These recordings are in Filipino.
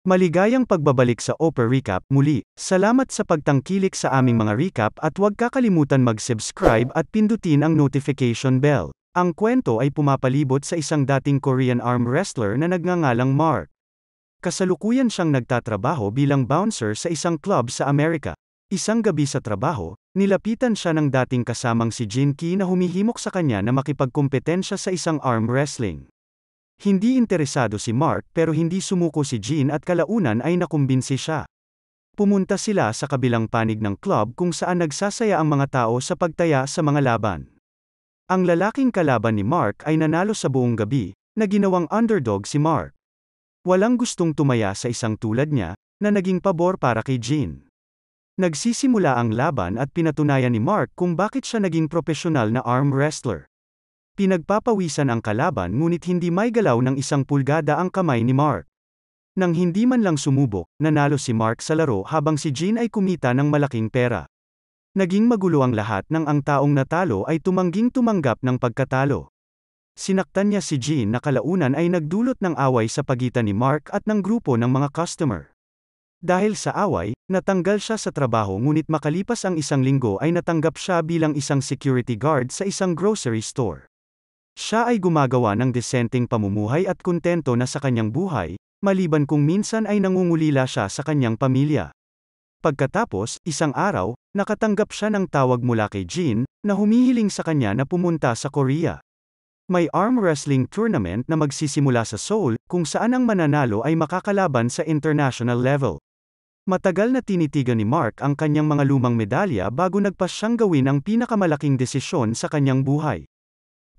Maligayang pagbabalik sa Oprah Recap muli. Salamat sa pagtangkilik sa aming mga recap at huwag kakalimutan mag-subscribe at pindutin ang notification bell. Ang kwento ay pumapalibot sa isang dating Korean arm wrestler na nagngangalang Mark. Kasalukuyan siyang nagtatrabaho bilang bouncer sa isang club sa Amerika. Isang gabi sa trabaho, nilapitan siya ng dating kasamang si Jin Ki na humihimok sa kanya na makipagkumpetensya sa isang arm wrestling. Hindi interesado si Mark pero hindi sumuko si Jin at kalaunan ay nakumbinsi siya. Pumunta sila sa kabilang panig ng club kung saan nagsasaya ang mga tao sa pagtaya sa mga laban. Ang lalaking kalaban ni Mark ay nanalo sa buong gabi, na ginawang underdog si Mark. Walang gustong tumaya sa isang tulad niya, na naging pabor para kay Jin. Nagsisimula ang laban at pinatunayan ni Mark kung bakit siya naging profesional na arm wrestler. Pinagpapawisan ang kalaban ngunit hindi may galaw ng 1 pulgada ang kamay ni Mark. Nang hindi man lang sumubok, nanalo si Mark sa laro habang si Jin ay kumita ng malaking pera. Naging magulo ang lahat nang ang taong natalo ay tumangging tumanggap ng pagkatalo. Sinaktan niya si Jin na kalaunan ay nagdulot ng away sa pagitan ni Mark at ng grupo ng mga customer. Dahil sa away, natanggal siya sa trabaho ngunit makalipas ang 1 linggo ay natanggap siya bilang isang security guard sa isang grocery store. Siya ay gumagawa ng desenteng pamumuhay at kontento na sa kanyang buhay, maliban kung minsan ay nangungulila siya sa kanyang pamilya. Pagkatapos, isang araw, nakatanggap siya ng tawag mula kay Jin, na humihiling sa kanya na pumunta sa Korea. May arm wrestling tournament na magsisimula sa Seoul, kung saan ang mananalo ay makakalaban sa international level. Matagal na tinitigan ni Mark ang kanyang mga lumang medalya bago nagpasyang gawin ang pinakamalaking desisyon sa kanyang buhay.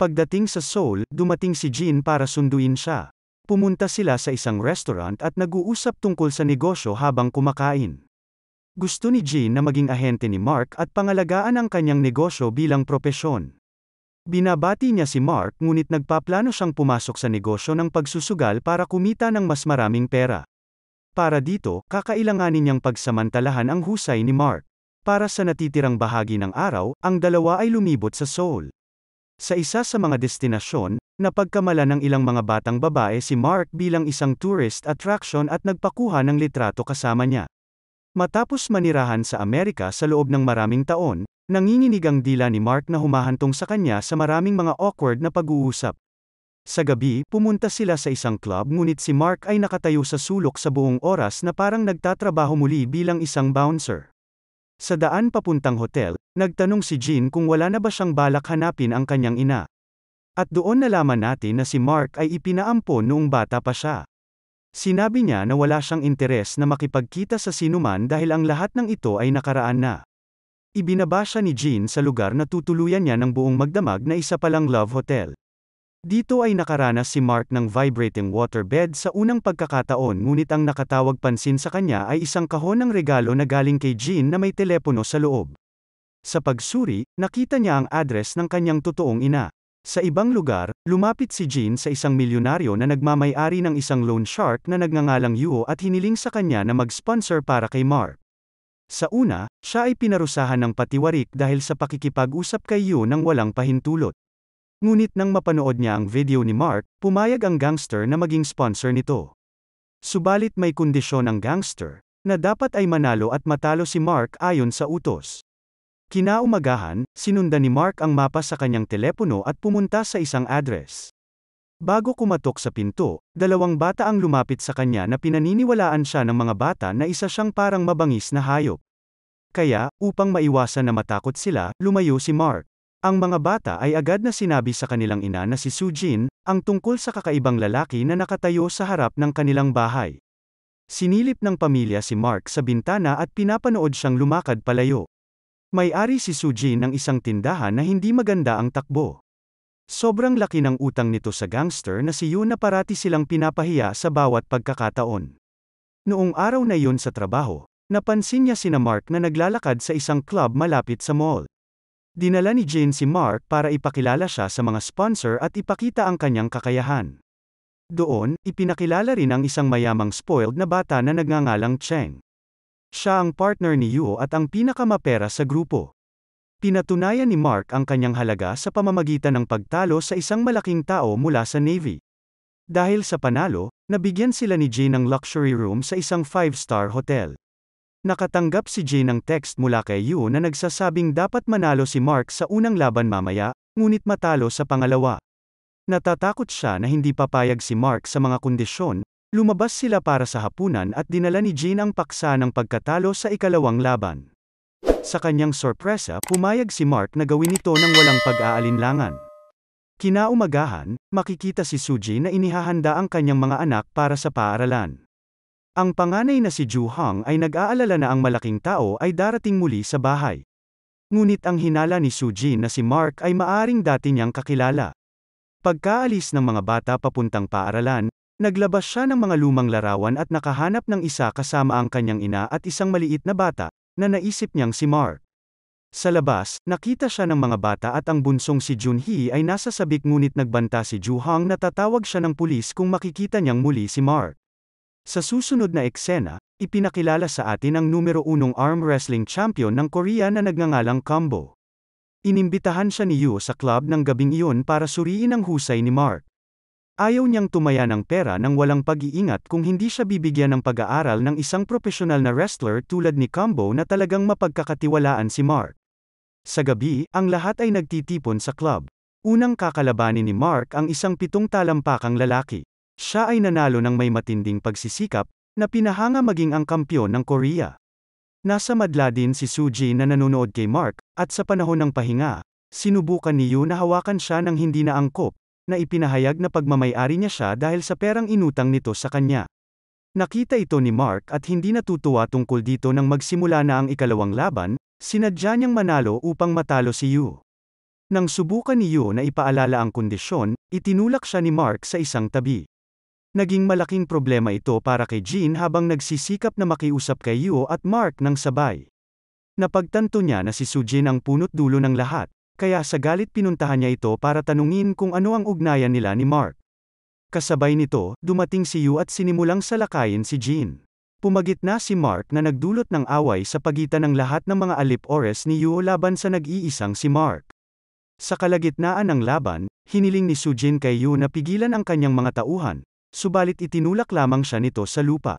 Pagdating sa Seoul, dumating si Jin para sunduin siya. Pumunta sila sa isang restaurant at nag-uusap tungkol sa negosyo habang kumakain. Gusto ni Jin na maging ahente ni Mark at pangalagaan ang kanyang negosyo bilang propesyon. Binabati niya si Mark ngunit nagpaplano siyang pumasok sa negosyo ng pagsusugal para kumita ng mas maraming pera. Para dito, kakailanganin niyang pagsamantalahan ang husay ni Mark. Para sa natitirang bahagi ng araw, ang dalawa ay lumibot sa Seoul. Sa isa sa mga destinasyon, napagkamala ng ilang mga batang babae si Mark bilang isang tourist attraction at nagpakuha ng litrato kasama niya. Matapos manirahan sa Amerika sa loob ng maraming taon, nanginginig ang dila ni Mark na humahantong sa kanya sa maraming mga awkward na pag-uusap. Sa gabi, pumunta sila sa isang club ngunit si Mark ay nakatayo sa sulok sa buong oras na parang nagtatrabaho muli bilang isang bouncer. Sa daan papuntang hotel, nagtanong si Jin kung wala na ba siyang balak hanapin ang kanyang ina. At doon nalaman natin na si Mark ay ipinaampon noong bata pa siya. Sinabi niya na wala siyang interes na makipagkita sa sinuman dahil ang lahat ng ito ay nakaraan na. Ibinaba siya ni Jin sa lugar na tutuluyan niya ng buong magdamag na isa palang love hotel. Dito ay nakaranas si Mark ng vibrating waterbed sa unang pagkakataon ngunit ang nakatawag pansin sa kanya ay isang kahon ng regalo na galing kay Jin na may telepono sa loob. Sa pagsuri, nakita niya ang address ng kanyang totoong ina. Sa ibang lugar, lumapit si Jin sa isang milyonaryo na nagmamay-ari ng isang loan shark na nagngangalang Yuo at hiniling sa kanya na mag-sponsor para kay Mark. Sa una, siya ay pinarusahan ng patiwarik dahil sa pakikipag-usap kay Yuo nang walang pahintulot. Ngunit nang mapanood niya ang video ni Mark, pumayag ang gangster na maging sponsor nito. Subalit may kondisyon ang gangster, na dapat ay manalo at matalo si Mark ayon sa utos. Kinaumagahan, sinundan ni Mark ang mapa sa kanyang telepono at pumunta sa isang address. Bago kumatok sa pinto, 2 bata ang lumapit sa kanya na pinaniniwalaan siya ng mga bata na isa siyang parang mabangis na hayop. Kaya, upang maiwasan na matakot sila, lumayo si Mark. Ang mga bata ay agad na sinabi sa kanilang ina na si Sujin, ang tungkol sa kakaibang lalaki na nakatayo sa harap ng kanilang bahay. Sinilip ng pamilya si Mark sa bintana at pinapanood siyang lumakad palayo. May-ari si Sujin ng isang tindahan na hindi maganda ang takbo. Sobrang laki ng utang nito sa gangster na si Yu na parati silang pinapahiya sa bawat pagkakataon. Noong araw na yun sa trabaho, napansin niya sina Mark na naglalakad sa isang club malapit sa mall. Dinala ni Jin si Mark para ipakilala siya sa mga sponsor at ipakita ang kanyang kakayahan. Doon, ipinakilala rin ang isang mayamang spoiled na bata na nagngangalang Cheng. Siya ang partner ni Yuo at ang pinakamapera sa grupo. Pinatunayan ni Mark ang kanyang halaga sa pamamagitan ng pagtalo sa isang malaking tao mula sa Navy. Dahil sa panalo, Nabigyan sila ni Jane ng luxury room sa isang 5-star hotel. Nakatanggap si Jane ng text mula kay Yu na nagsasabing dapat manalo si Mark sa unang laban mamaya, ngunit matalo sa pangalawa. Natatakot siya na hindi papayag si Mark sa mga kondisyon, lumabas sila para sa hapunan at dinala ni Jane ang paksa ng pagkatalo sa ikalawang laban. Sa kanyang sorpresa, pumayag si Mark na gawin ito ng walang pag-aalinlangan. Kinaumagahan, makikita si Suji na inihahanda ang kanyang mga anak para sa paaralan. Ang panganay na si Ju Hong ay nag-aalala na ang malaking tao ay darating muli sa bahay. Ngunit ang hinala ni Suji na si Mark ay maaring dati niyang kakilala. Pagkaalis ng mga bata papuntang paaralan, naglabas siya ng mga lumang larawan at nakahanap ng isa kasama ang kanyang ina at isang maliit na bata, na naisip niyang si Mark. Sa labas, nakita siya ng mga bata at ang bunsong si Junhee ay nasa sabik ngunit nagbanta si Ju Hong na tatawag siya ng pulis kung makikita niyang muli si Mark. Sa susunod na eksena, ipinakilala sa atin ang numero 1 arm wrestling champion ng Korea na nagngangalang Combo. Inimbitahan siya ni Yu sa club ng gabing iyon para suriin ang husay ni Mark. Ayaw niyang tumaya ng pera nang walang pag-iingat kung hindi siya bibigyan ng pag-aaral ng isang profesional na wrestler tulad ni Combo na talagang mapagkakatiwalaan si Mark. Sa gabi, ang lahat ay nagtitipon sa club. Unang kakalabanin ni Mark ang isang 7 talampakang lalaki. Siya ay nanalo ng may matinding pagsisikap, na pinahanga maging ang kampyon ng Korea. Nasa madla din si Suji na nanonood kay Mark, at sa panahon ng pahinga, sinubukan ni Yu na hawakan siya ng hindi na angkop, na ipinahayag na pagmamay-ari niya siya dahil sa perang inutang nito sa kanya. Nakita ito ni Mark at hindi natutuwa tungkol dito nang magsimula na ang ikalawang laban, sinadya niyang manalo upang matalo si Yu. Nang subukan ni Yu na ipaalala ang kondisyon, itinulak siya ni Mark sa isang tabi. Naging malaking problema ito para kay Jin habang nagsisikap na makiusap kay Yu at Mark ng sabay. Napagtanto niya na si Sujin ang punot dulo ng lahat, kaya sa galit pinuntahan niya ito para tanungin kung ano ang ugnayan nila ni Mark. Kasabay nito, dumating si Yu at sinimulang salakayin si Jin. Pumagitna si Mark na nagdulot ng away sa pagitan ng lahat ng mga alip-ores ni Yu laban sa nag-iisang si Mark. Sa kalagitnaan ng laban, hiniling ni Sujin kay Yu na pigilan ang kanyang mga tauhan. Subalit itinulak lamang siya nito sa lupa.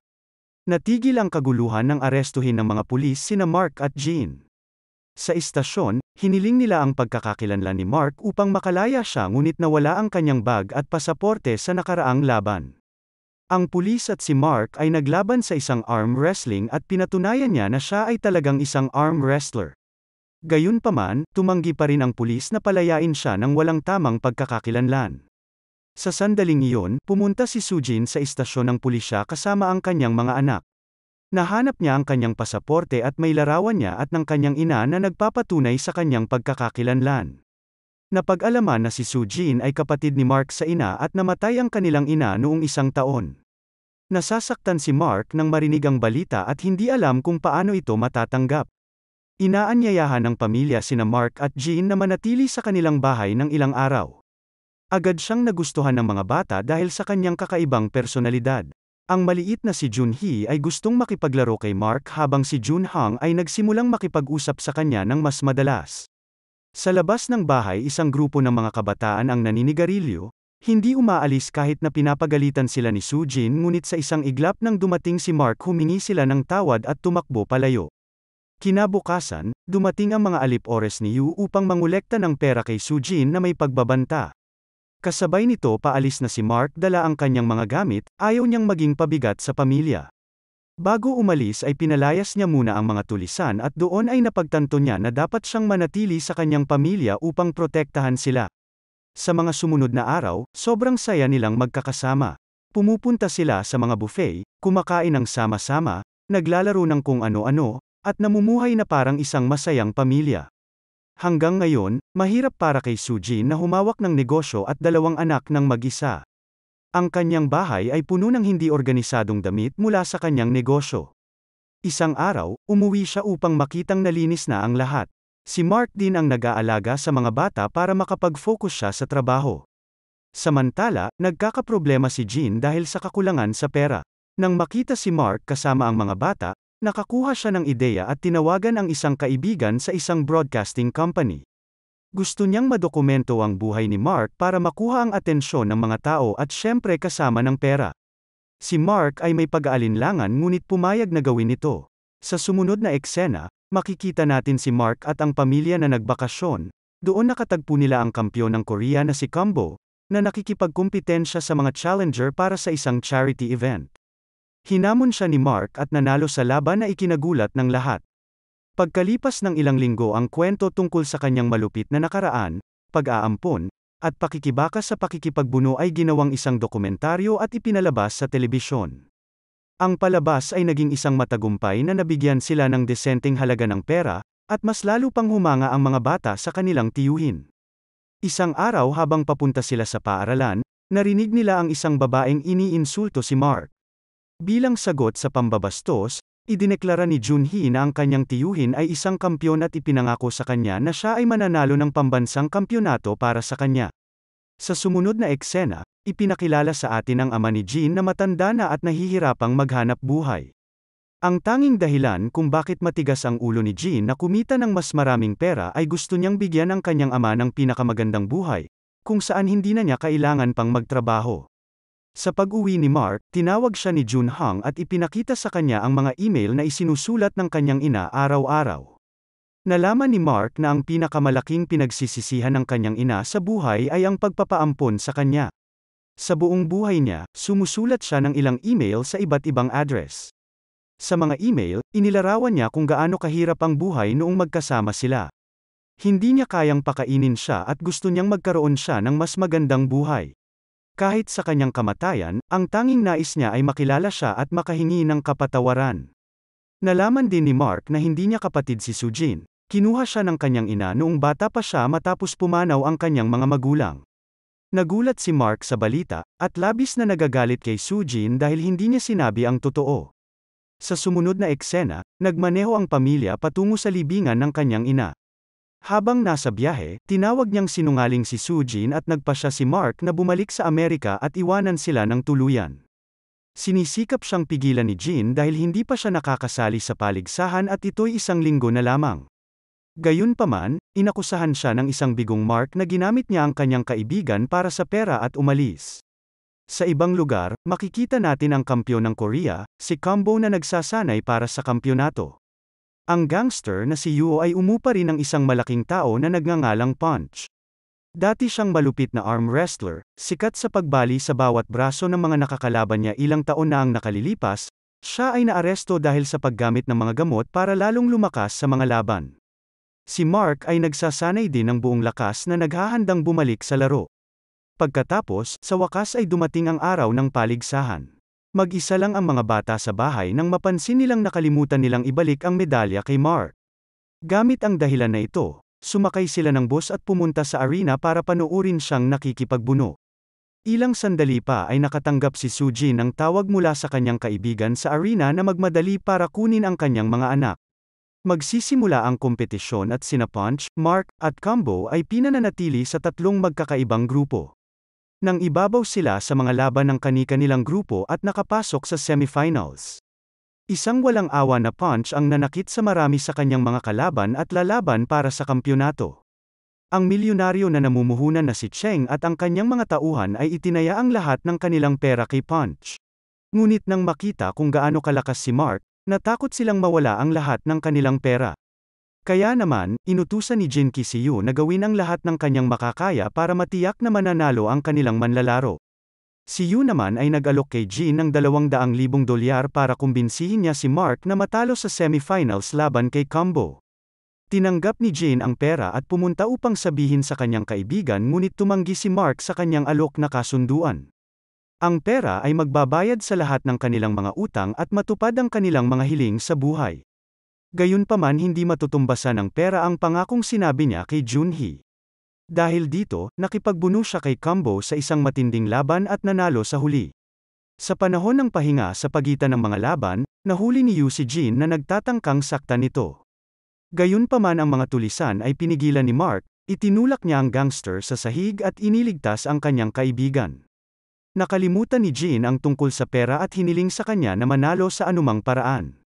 Natigil ang kaguluhan nang arestuhin ng mga pulis sina Mark at Jin. Sa istasyon, hiniling nila ang pagkakakilanlan ni Mark upang makalaya siya ngunit nawala ang kanyang bag at pasaporte sa nakaraang laban. Ang pulis at si Mark ay naglaban sa isang arm wrestling at pinatunayan niya na siya ay talagang isang arm wrestler. Gayunpaman, tumanggi pa rin ang pulis na palayain siya ng walang tamang pagkakakilanlan. Sa sandaling iyon, pumunta si Sujin sa istasyon ng pulisya kasama ang kanyang mga anak. Nahanap niya ang kanyang pasaporte at may larawan niya at ng kanyang ina na nagpapatunay sa kanyang pagkakakilanlan. Napag-alaman na si Sujin ay kapatid ni Mark sa ina at namatay ang kanilang ina noong 1 taon. Nasasaktan si Mark nang marinig ang balita at hindi alam kung paano ito matatanggap. Inaanyayahan ng pamilya sina Mark at Jin na manatili sa kanilang bahay ng ilang araw. Agad siyang nagustuhan ng mga bata dahil sa kanyang kakaibang personalidad. Ang maliit na si Junhee ay gustong makipaglaro kay Mark habang si Jun Hong ay nagsimulang makipag-usap sa kanya ng mas madalas. Sa labas ng bahay isang grupo ng mga kabataan ang naninigarilyo, hindi umaalis kahit na pinapagalitan sila ni Sujin ngunit sa isang iglap nang dumating si Mark humingi sila ng tawad at tumakbo palayo. Kinabukasan, dumating ang mga alip-ores ni Yu upang mangolekta ng pera kay Sujin na may pagbabanta. Kasabay nito paalis na si Mark dala ang kanyang mga gamit, ayaw niyang maging pabigat sa pamilya. Bago umalis ay pinalayas niya muna ang mga tulisan at doon ay napagtanto niya na dapat siyang manatili sa kanyang pamilya upang protektahan sila. Sa mga sumunod na araw, sobrang saya nilang magkakasama. Pumupunta sila sa mga buffet, kumakain ng sama-sama, naglalaro ng kung ano-ano, at namumuhay na parang isang masayang pamilya. Hanggang ngayon, mahirap para kay Sujin na humawak ng negosyo at 2 anak ng mag-isa. Ang kanyang bahay ay puno ng hindi organisadong damit mula sa kanyang negosyo. Isang araw, umuwi siya upang makitang nalinis na ang lahat. Si Mark din ang nag-aalaga sa mga bata para makapag-focus siya sa trabaho. Samantala, nagkakaproblema si Jin dahil sa kakulangan sa pera. Nang makita si Mark kasama ang mga bata, nakakuha siya ng ideya at tinawagan ang isang kaibigan sa isang broadcasting company. Gusto niyang madokumento ang buhay ni Mark para makuha ang atensyon ng mga tao at syempre kasama ng pera. Si Mark ay may pag-aalinlangan ngunit pumayag na gawin ito. Sa sumunod na eksena, makikita natin si Mark at ang pamilya na nagbakasyon. Doon nakatagpo nila ang kampiyon ng Korea na si Combo, na nakikipagkumpetensya sa mga challenger para sa isang charity event. Hinamon siya ni Mark at nanalo sa laban na ikinagulat ng lahat. Pagkalipas ng ilang linggo ang kwento tungkol sa kanyang malupit na nakaraan, pag-aampon, at pakikibaka sa pakikipagbuno ay ginawang isang dokumentaryo at ipinalabas sa telebisyon. Ang palabas ay naging isang matagumpay na nabigyan sila ng desenteng halaga ng pera, at mas lalo pang humanga ang mga bata sa kanilang tiyuhin. Isang araw habang papunta sila sa paaralan, narinig nila ang isang babaeng iniinsulto si Mark. Bilang sagot sa pambabastos, idineklara ni Junhee na ang kanyang tiyuhin ay isang kampyon at ipinangako sa kanya na siya ay mananalo ng pambansang kampyonato para sa kanya. Sa sumunod na eksena, ipinakilala sa atin ang ama ni Jin na matanda na at nahihirapang maghanap buhay. Ang tanging dahilan kung bakit matigas ang ulo ni Jin na kumita ng mas maraming pera ay gusto niyang bigyan ang kanyang ama ng pinakamagandang buhay, kung saan hindi na niya kailangan pang magtrabaho. Sa pag-uwi ni Mark, tinawag siya ni Junhang at ipinakita sa kanya ang mga email na isinusulat ng kanyang ina araw-araw. Nalaman ni Mark na ang pinakamalaking pinagsisisihan ng kanyang ina sa buhay ay ang pagpapaampon sa kanya. Sa buong buhay niya, sumusulat siya ng ilang email sa iba't ibang address. Sa mga email, inilarawan niya kung gaano kahirap ang buhay noong magkasama sila. Hindi niya kayang pakainin siya at gusto niyang magkaroon siya ng mas magandang buhay. Kahit sa kanyang kamatayan, ang tanging nais niya ay makilala siya at makahingi ng kapatawaran. Nalaman din ni Mark na hindi niya kapatid si Sujin. Kinuha siya ng kanyang ina noong bata pa siya matapos pumanaw ang kanyang mga magulang. Nagulat si Mark sa balita, at labis na nagagalit kay Sujin dahil hindi niya sinabi ang totoo. Sa sumunod na eksena, nagmaneho ang pamilya patungo sa libingan ng kanyang ina. Habang nasa biyahe, tinawag niyang sinungaling si Sujin at nagpasya si Mark na bumalik sa Amerika at iwanan sila ng tuluyan. Sinisikap siyang pigilan ni Jin dahil hindi pa siya nakakasali sa paligsahan at ito'y 1 linggo na lamang. Gayunpaman, inakusahan siya ng isang bigong Mark na ginamit niya ang kanyang kaibigan para sa pera at umalis. Sa ibang lugar, makikita natin ang kampyon ng Korea, si Combo na nagsasanay para sa kampyonato. Ang gangster na si Yuo ay umupa rin ng isang malaking tao na nagngangalang Punch. Dati siyang malupit na arm wrestler, sikat sa pagbali sa bawat braso ng mga nakakalaban niya ilang taon na ang nakalilipas, siya ay naaresto dahil sa paggamit ng mga gamot para lalong lumakas sa mga laban. Si Mark ay nagsasanay din ng buong lakas na naghahandang bumalik sa laro. Pagkatapos, sa wakas ay dumating ang araw ng paligsahan. Mag-isa lang ang mga bata sa bahay nang mapansin nilang nakalimutan nilang ibalik ang medalya kay Mark. Gamit ang dahilan na ito, sumakay sila ng bus at pumunta sa arena para panoorin siyang nakikipagbuno. Ilang sandali pa ay nakatanggap si Sujin ng tawag mula sa kanyang kaibigan sa arena na magmadali para kunin ang kanyang mga anak. Magsisimula ang kompetisyon at sina Punch, Mark, at Combo ay pinananatili sa 3 magkakaibang grupo. Nang ibabaw sila sa mga laban ng kani-kanilang grupo at nakapasok sa semifinals. Isang walang awa na Punch ang nanakit sa marami sa kanyang mga kalaban at lalaban para sa kampyonato. Ang milyonaryo na namumuhunan na si Cheng at ang kanyang mga tauhan ay itinaya ang lahat ng kanilang pera kay Punch. Ngunit nang makita kung gaano kalakas si Mark, natakot silang mawala ang lahat ng kanilang pera. Kaya naman, inutusan ni Jin Kisiyu na gawin ang lahat ng kanyang makakaya para matiyak na mananalo ang kanilang manlalaro. Si Yu naman ay nag-alok kay Jin ng $200,000 para kumbinsihin niya si Mark na matalo sa semifinals laban kay Combo. Tinanggap ni Jin ang pera at pumunta upang sabihin sa kanyang kaibigan ngunit tumanggi si Mark sa kanyang alok na kasunduan. Ang pera ay magbabayad sa lahat ng kanilang mga utang at matupad ang kanilang mga hiling sa buhay. Gayunpaman hindi matutumbasan ng pera ang pangakong sinabi niya kay Junhee. Dahil dito, nakipagbuno siya kay Combo sa isang matinding laban at nanalo sa huli. Sa panahon ng pahinga sa pagitan ng mga laban, nahuli ni Yu si Jin na nagtatangkang saktan nito. Gayunpaman ang mga tulisan ay pinigilan ni Mark, itinulak niya ang gangster sa sahig at iniligtas ang kanyang kaibigan. Nakalimutan ni Jin ang tungkol sa pera at hiniling sa kanya na manalo sa anumang paraan.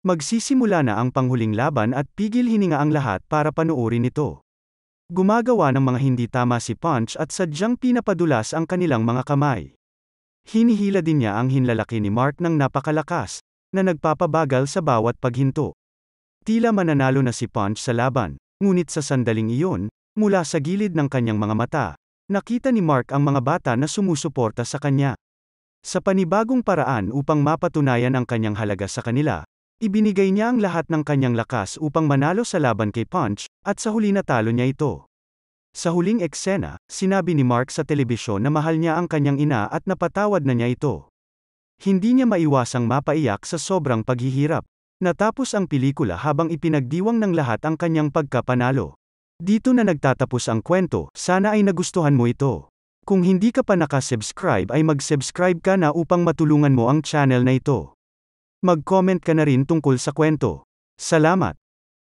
Magsisimula na ang panghuling laban at pigil hininga ang lahat para panoorin ito. Gumagawa ng mga hindi tama si Punch at sadyang pinapadulas ang kanilang mga kamay. Hinihila din niya ang hinlalaki ni Mark ng napakalakas, na nagpapabagal sa bawat paghinto. Tila mananalo na si Punch sa laban, ngunit sa sandaling iyon, mula sa gilid ng kanyang mga mata, nakita ni Mark ang mga bata na sumusuporta sa kanya. Sa panibagong paraan upang mapatunayan ang kanyang halaga sa kanila, ibinigay niya ang lahat ng kanyang lakas upang manalo sa laban kay Punch, at sa huli natalo niya ito. Sa huling eksena, sinabi ni Mark sa telebisyon na mahal niya ang kanyang ina at napatawad na niya ito. Hindi niya maiwasang mapaiyak sa sobrang paghihirap. Natapos ang pelikula habang ipinagdiwang ng lahat ang kanyang pagkapanalo. Dito na nagtatapos ang kwento, sana ay nagustuhan mo ito. Kung hindi ka pa nakasubscribe ay mag-subscribe ka na upang matulungan mo ang channel na ito. Mag-comment ka na rin tungkol sa kwento. Salamat!